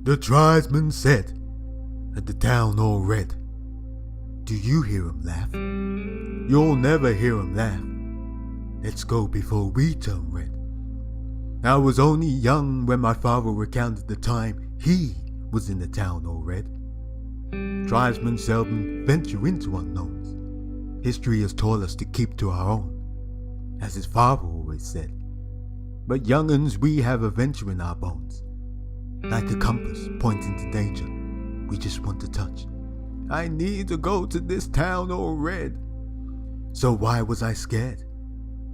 The tribesman said, and the town all red. Do you hear him laugh? You'll never hear him laugh. Let's go before we turn red. I was only young when my father recounted the time he was in the town all red. Tribesmen seldom venture into unknowns. History has taught us to keep to our own, as his father always said. But young'uns, we have adventure in our bones. Like a compass pointing to danger, we just want to touch. I need to go to this town all red. So why was I scared?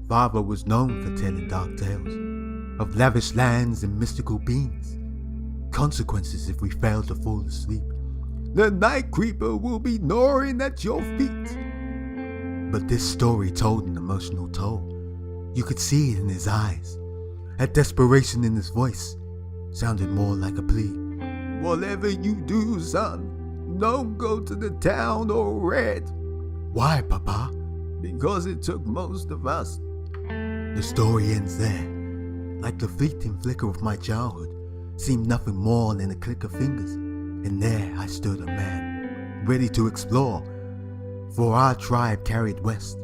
Father was known for telling dark tales of lavish lands and mystical beings. Consequences if we fail to fall asleep. The night creeper will be gnawing at your feet. But this story told an emotional toll. You could see it in his eyes. A desperation in his voice sounded more like a plea. Whatever you do, son, don't go to the town all red. Why, Papa? Because it took most of us. The story ends there. Like the fleeting flicker of my childhood seemed nothing more than a click of fingers. And there I stood, a man, ready to explore. For our tribe carried west,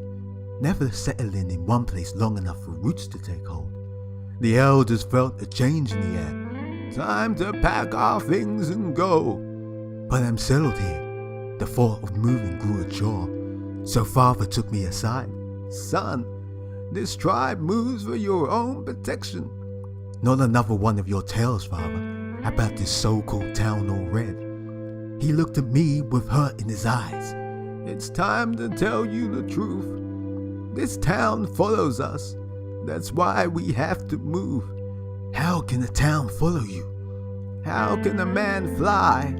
never settling in one place long enough for roots to take hold. The elders felt a change in the air. Time to pack our things and go. But I'm settled here. The thought of moving grew a chore. So father took me aside. Son, this tribe moves for your own protection. Not another one of your tales, father, about this so-called town all red. He looked at me with hurt in his eyes. It's time to tell you the truth. This town follows us. That's why we have to move. How can a town follow you? How can a man fly?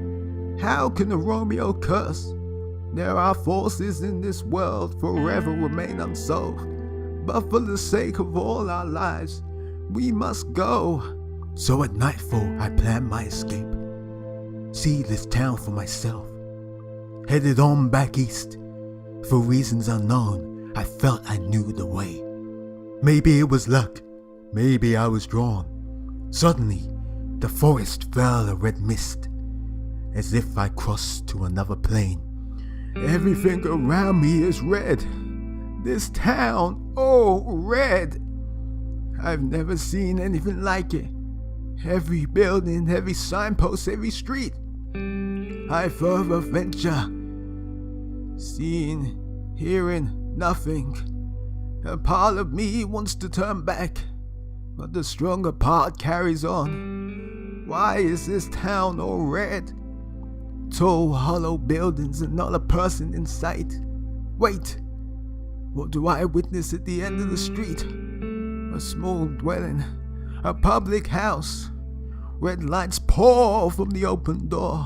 How can a Romeo curse? There are forces in this world forever remain unsolved. But for the sake of all our lives, we must go. So at nightfall, I planned my escape. See this town for myself. Headed on back east. For reasons unknown, I felt I knew the way. Maybe it was luck. Maybe I was drawn. Suddenly, the forest fell a red mist, as if I crossed to another plane. Everything around me is red. This town, oh, red. I've never seen anything like it. Every building, every signpost, every street. I further venture. Seeing, hearing, nothing. A part of me wants to turn back, but the stronger part carries on. Why is this town all red? Tall, hollow buildings and not a person in sight. Wait, what do I witness at the end of the street? A small dwelling, a public house. Red lights pour from the open door.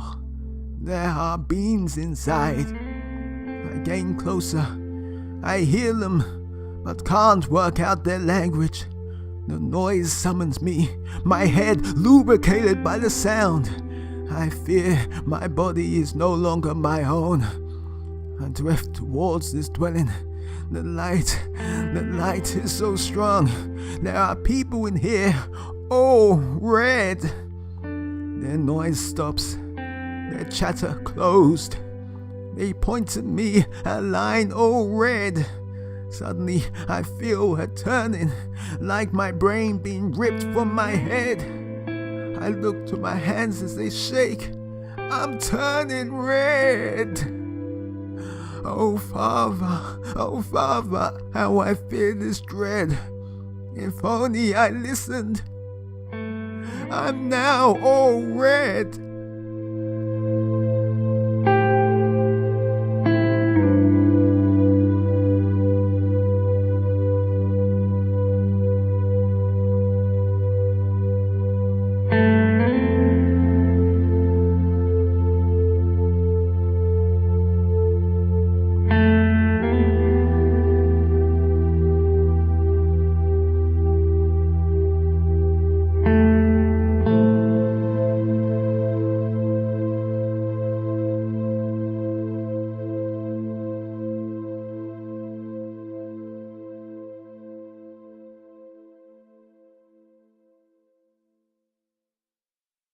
There are beings inside. I gain closer. I hear them, but can't work out their language. The noise summons me, my head lubricated by the sound. I fear my body is no longer my own. I drift towards this dwelling. The light is so strong. There are people in here. Oh, red. Their noise stops. Their chatter closed. They point at me, a line, oh, red. Suddenly, I feel her turning, like my brain being ripped from my head. I look to my hands as they shake. I'm turning red. Oh Father, how I fear this dread. If only I listened. I'm now all red.